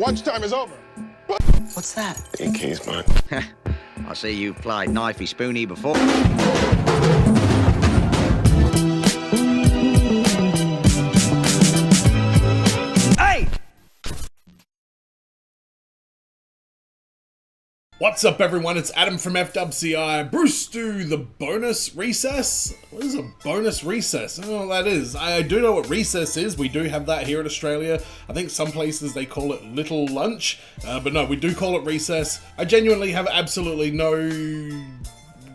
Lunchtime is over. What's that? Your keys, man. I see you've played knifey spoony before. Hey! What's up, everyone? It's Adam from FWCI. Brewstew, the bonus recess? What is a bonus recess? I don't know what that is. I do know what recess is. We do have that here in Australia. I think some places they call it little lunch. But no, we do call it recess. I genuinely have absolutely no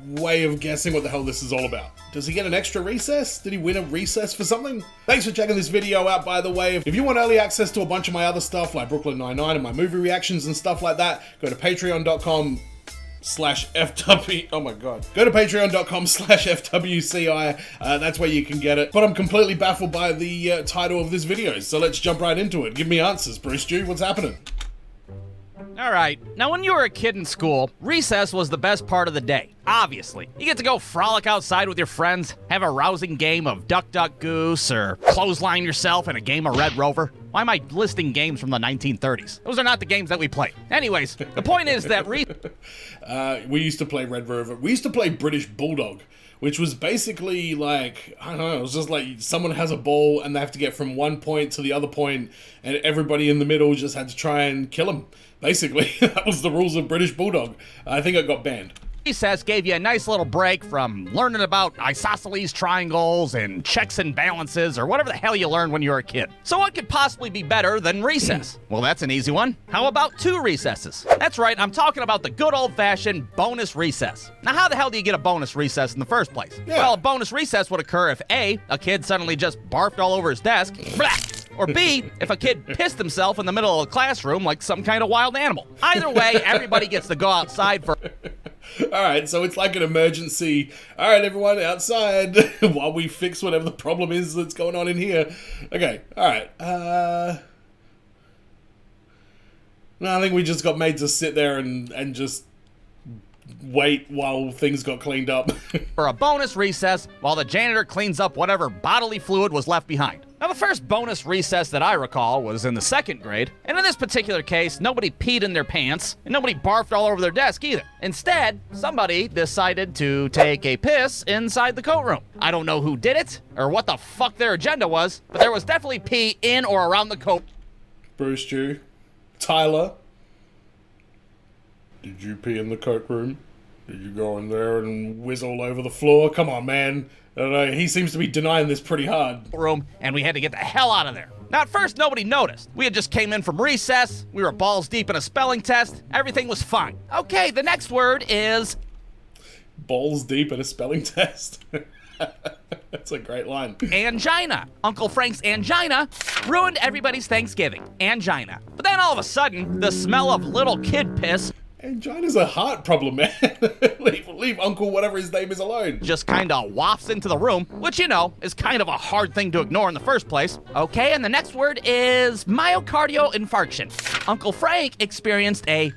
way of guessing what the hell this is all about. Does he get an extra recess? Did he win a recess for something? Thanks for checking this video out, by the way. If you want early access to a bunch of my other stuff, like Brooklyn Nine-Nine and my movie reactions and stuff like that, go to patreon.com/FW. Oh my god. Go to patreon.com/FWCI. That's where you can get it. But I'm completely baffled by the title of this video, so let's jump right into it. Give me answers, Brewstew. What's happening? Alright, now when you were a kid in school, recess was the best part of the day, obviously. You get to go frolic outside with your friends, have a rousing game of Duck Duck Goose, or clothesline yourself in a game of Red Rover. Why am I listing games from the 1930s? Those are not the games that we played. Anyways, the point is that we used to play Red Rover. We used to play British Bulldog, which was basically like, I don't know, it was just like someone has a ball and they have to get from one point to the other point, and everybody in the middle just had to try and kill him. Basically, that was the rules of British Bulldog. I think it got banned. Recess gave you a nice little break from learning about isosceles triangles and checks and balances or whatever the hell you learned when you were a kid. So what could possibly be better than recess? Well, that's an easy one. How about 2 recesses? That's right, I'm talking about the good old-fashioned bonus recess. Now, how the hell do you get a bonus recess in the first place? Yeah. Well, a bonus recess would occur if A, a kid suddenly just barfed all over his desk, blah, or B, if a kid pissed himself in the middle of the classroom like some kind of wild animal. Either way, everybody gets to go outside for... Alright, so it's like an emergency. Alright, everyone, outside while we fix whatever the problem is that's going on in here. Okay, alright. No, I think we just got made to sit there and just wait while things got cleaned up. For a bonus recess while the janitor cleans up whatever bodily fluid was left behind. Now, the first bonus recess that I recall was in the 2nd grade, and in this particular case, nobody peed in their pants, and nobody barfed all over their desk either. Instead, somebody decided to take a piss inside the coat room. I don't know who did it, or what the fuck their agenda was, but there was definitely pee in or around the coat. Brewstew, Tyler, did you pee in the coat room? Did you go in there and whiz all over the floor? Come on, man. I don't know, he seems to be denying this pretty hard. Room, and we had to get the hell out of there. Now, at first, nobody noticed. We had just came in from recess, we were balls deep in a spelling test, everything was fine. Okay, the next word is... Balls deep in a spelling test. That's a great line. Angina. Uncle Frank's angina ruined everybody's Thanksgiving. Angina. But then all of a sudden, the smell of little kid piss... Angina's a heart problem, man. leave Uncle whatever his name is alone. Just kind of wafts into the room, which, you know, is kind of a hard thing to ignore in the first place. Okay, and the next word is myocardial infarction. Uncle Frank experienced a...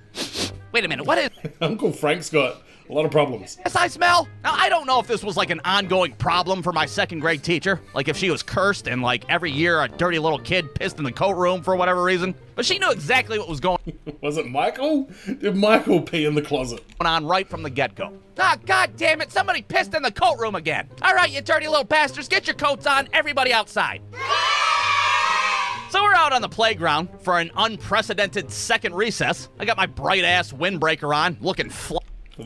Wait a minute, what is... Uncle Frank's got a lot of problems. Yes, I smell. Now, I don't know if this was like an ongoing problem for my 2nd grade teacher, like if she was cursed and like every year a dirty little kid pissed in the coat room for whatever reason, but she knew exactly what was going Was it Michael? Did Michael pee in the closet? on right from the get-go. Ah, god damn it, somebody pissed in the coat room again. All right, you dirty little bastards, get your coats on, everybody outside. So we're out on the playground for an unprecedented 2nd recess. I got my bright-ass windbreaker on, looking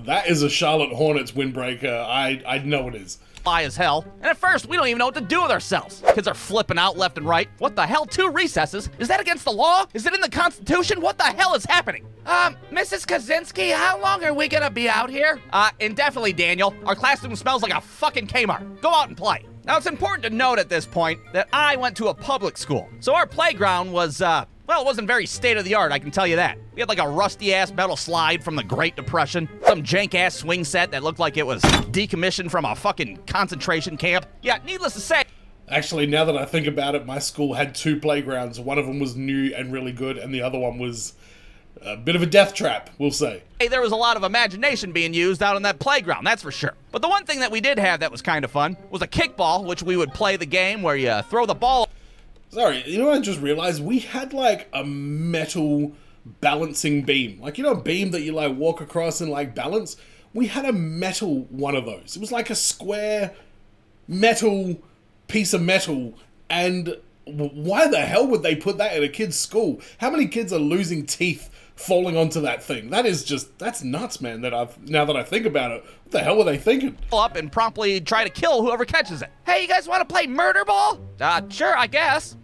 That is a Charlotte Hornets windbreaker. I know it is. fly as hell. And at first, we don't even know what to do with ourselves. Kids are flipping out left and right. What the hell? 2 recesses? Is that against the law? Is it in the Constitution? What the hell is happening? Mrs. Kaczynski, how long are we gonna be out here? Indefinitely, Daniel. Our classroom smells like a fucking Kmart. Go out and play. Now, it's important to note at this point that I went to a public school. So our playground was, well, it wasn't very state-of-the-art, I can tell you that. We had like a rusty-ass metal slide from the Great Depression, some jank-ass swing set that looked like it was decommissioned from a fucking concentration camp. Yeah, needless to say... Actually, now that I think about it, my school had 2 playgrounds. One of them was new and really good, and the other one was a bit of a death trap, we'll say. Hey, there was a lot of imagination being used out on that playground, that's for sure. But the one thing that we did have that was kind of fun was a kickball, which we would play the game where you throw the ball... Sorry, you know what I just realized? We had like a metal balancing beam. Like, you know, a beam that you like walk across and like balance? We had a metal one of those. It was like a square metal piece of metal, and why the hell would they put that in a kid's school? How many kids are losing teeth falling onto that thing? That's nuts, man. Now that I think about it, what the hell were they thinking? Up and promptly try to kill whoever catches it. Hey, you guys want to play murder ball? Sure, I guess.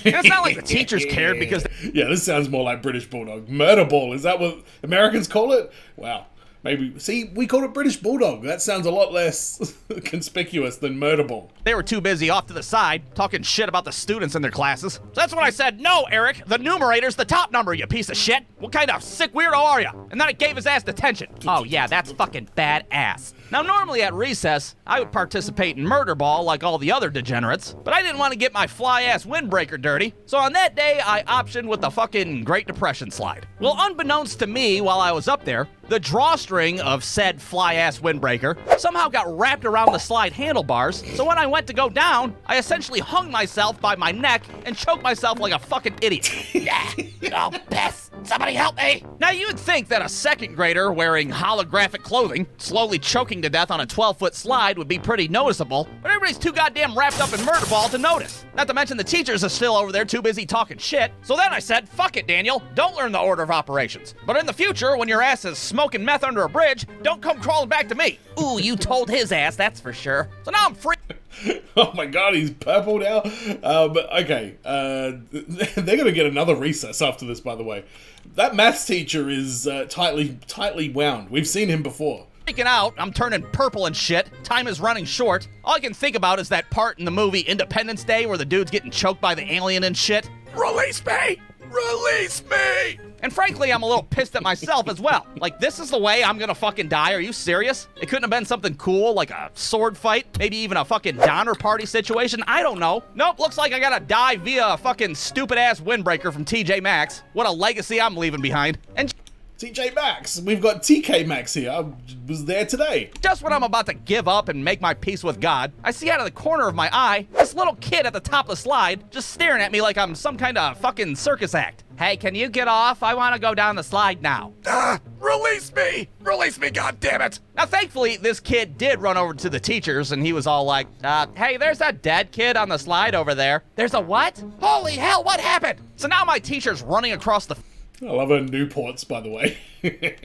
It's not like the teachers cared because... Yeah, this sounds more like British Bulldog. Murder ball, is that what Americans call it? Wow. Maybe, see, we call it British Bulldog. That sounds a lot less conspicuous than murder ball. They were too busy off to the side, talking shit about the students in their classes. So that's when I said, no, Eric, the numerator's the top number, you piece of shit. What kind of sick weirdo are you? And then I gave his ass detention. Oh yeah, that's fucking badass. Now, normally at recess, I would participate in murder ball like all the other degenerates, but I didn't want to get my fly-ass windbreaker dirty, so on that day, I optioned with the fucking Great Depression slide. Well, unbeknownst to me while I was up there, the drawstring of said fly-ass windbreaker somehow got wrapped around the slide handlebars, so when I went to go down, I essentially hung myself by my neck and choked myself like a fucking idiot. Yeah, oh, piss. Somebody help me! Now, you'd think that a second grader wearing holographic clothing, slowly choking to death on a 12-foot slide would be pretty noticeable, but everybody's too goddamn wrapped up in murder ball to notice. Not to mention the teachers are still over there too busy talking shit. So then I said, fuck it, Daniel, don't learn the order of operations. But in the future, when your ass is smoking meth under a bridge, don't come crawling back to me. Ooh, you told his ass, that's for sure. So now I'm free. Oh my god, he's purple now. Okay, they're gonna get another recess after this, by the way. That maths teacher is tightly wound. We've seen him before. Freaking out, I'm turning purple and shit. Time is running short. All I can think about is that part in the movie Independence Day where the dude's getting choked by the alien and shit. Release me! Release me! And frankly, I'm a little pissed at myself as well. Like, this is the way I'm gonna fucking die? Are you serious? It couldn't have been something cool, like a sword fight, maybe even a fucking Donner Party situation? I don't know. Nope, looks like I gotta die via a fucking stupid-ass windbreaker from TJ Maxx. What a legacy I'm leaving behind. And TJ Maxx. We've got TK Maxx here. I was there today. just when I'm about to give up and make my peace with God, I see out of the corner of my eye this little kid at the top of the slide just staring at me like I'm some kind of fucking circus act. Hey, can you get off? I want to go down the slide now. Release me! Release me, goddammit! Now, thankfully, this kid did run over to the teachers, and he was all like, hey, there's a dead kid on the slide over there. There's a what? Holy hell, what happened? So now my teacher's running across the I love her Newports, by the way.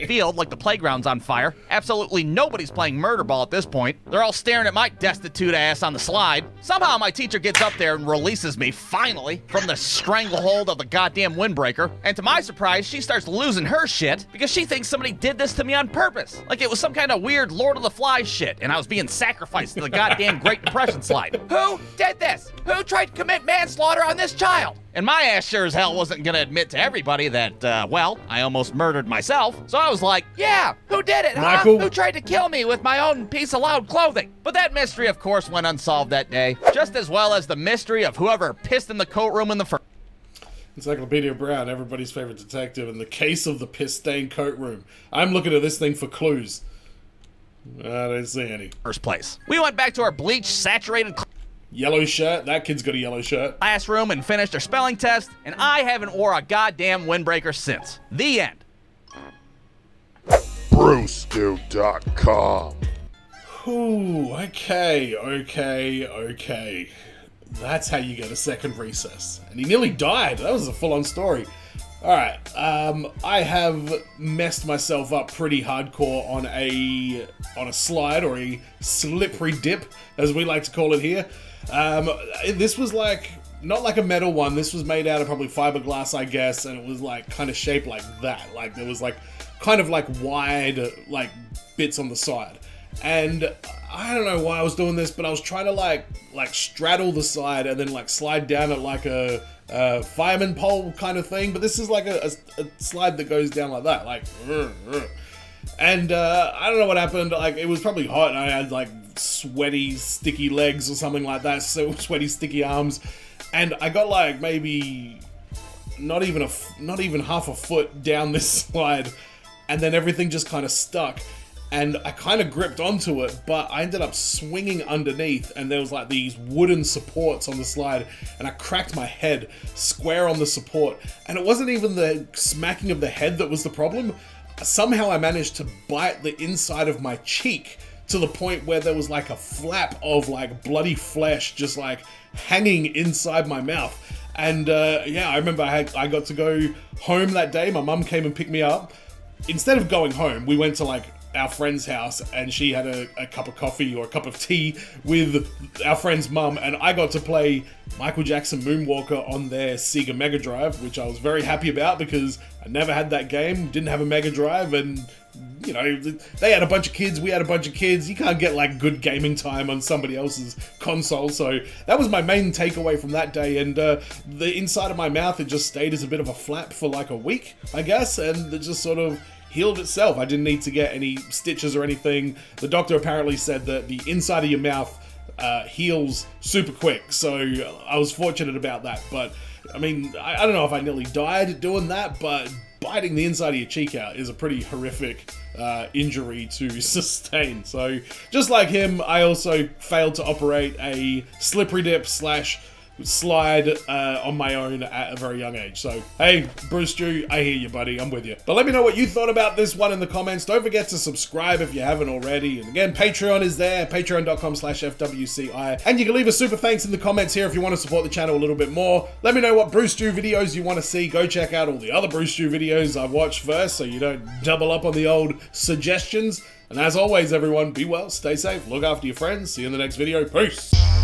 field like the playground's on fire. Absolutely nobody's playing murder ball at this point. They're all staring at my destitute ass on the slide. Somehow my teacher gets up there and releases me, finally, from the stranglehold of the goddamn windbreaker. And to my surprise, she starts losing her shit because she thinks somebody did this to me on purpose. Like it was some kind of weird Lord of the Flies shit, and I was being sacrificed to the goddamn Great Depression slide. Who did this? Who tried to commit manslaughter on this child? And my ass sure as hell wasn't gonna admit to everybody that, well, I almost murdered myself. So I was like, yeah, who did it, huh? Michael? Who tried to kill me with my own piece of loud clothing? But that mystery, of course, went unsolved that day, just as well as the mystery of whoever pissed in the coat room in the first. Encyclopedia Brown, everybody's favorite detective, in the case of the piss-stained coat room. I'm looking at this thing for clues. I don't see any. First place. We went back to our bleach saturated Yellow shirt? That kid's got a yellow shirt. classroom and finished our spelling test, and I haven't wore a goddamn windbreaker since. The end. Brewstew.com. Ooh, okay. That's how you get a second recess. And he nearly died. That was a full-on story. Alright, I have messed myself up pretty hardcore on a slide, or a slippery dip, as we like to call it here. This was like, not like a metal one, this was made out of probably fiberglass, I guess, and it was like kind of shaped like that. Like there was like kind of like wide like bits on the side. And I don't know why I was doing this, but I was trying to like straddle the side and then like slide down it like a fireman pole kind of thing. But this is like a slide that goes down like that, like. And I don't know what happened. Like it was probably hot, and I had like sweaty, sticky legs or something like that. So sweaty, sticky arms, and I got like maybe not even half a foot down this slide, and then everything just kind of stuck. and I kind of gripped onto it, but I ended up swinging underneath, and there was like these wooden supports on the slide, and I cracked my head square on the support. And it wasn't even the smacking of the head that was the problem. Somehow I managed to bite the inside of my cheek to the point where there was like a flap of like bloody flesh just like hanging inside my mouth. And yeah, I remember I got to go home that day. My mum came and picked me up. Instead of going home, we went to like our friend's house, and she had a cup of coffee or a cup of tea with our friend's mum, and I got to play Michael Jackson Moonwalker on their Sega Mega Drive, which I was very happy about because I never had that game, didn't have a Mega Drive, and you know, they had a bunch of kids, we had a bunch of kids. You can't get like good gaming time on somebody else's console. So that was my main takeaway from that day. And the inside of my mouth, it just stayed as a bit of a flap for like a week, I guess, and it just sort of healed itself. I didn't need to get any stitches or anything. The doctor apparently said that the inside of your mouth heals super quick, so I was fortunate about that. But I mean, I don't know if I nearly died doing that, but biting the inside of your cheek out is a pretty horrific injury to sustain. So just like him, I also failed to operate a slippery dip slash slide on my own at a very young age. So hey, Brewstew, I hear you, buddy, I'm with you. But let me know what you thought about this one in the comments. Don't forget to subscribe if you haven't already, and again, Patreon is there, patreon.com/FWCI, and you can leave a super thanks in the comments here if you want to support the channel a little bit more. Let me know what Brewstew videos you want to see. Go check out all the other Brewstew videos I've watched first so you don't double up on the old suggestions. And as always, everyone, be well, stay safe, look after your friends, see you in the next video, peace!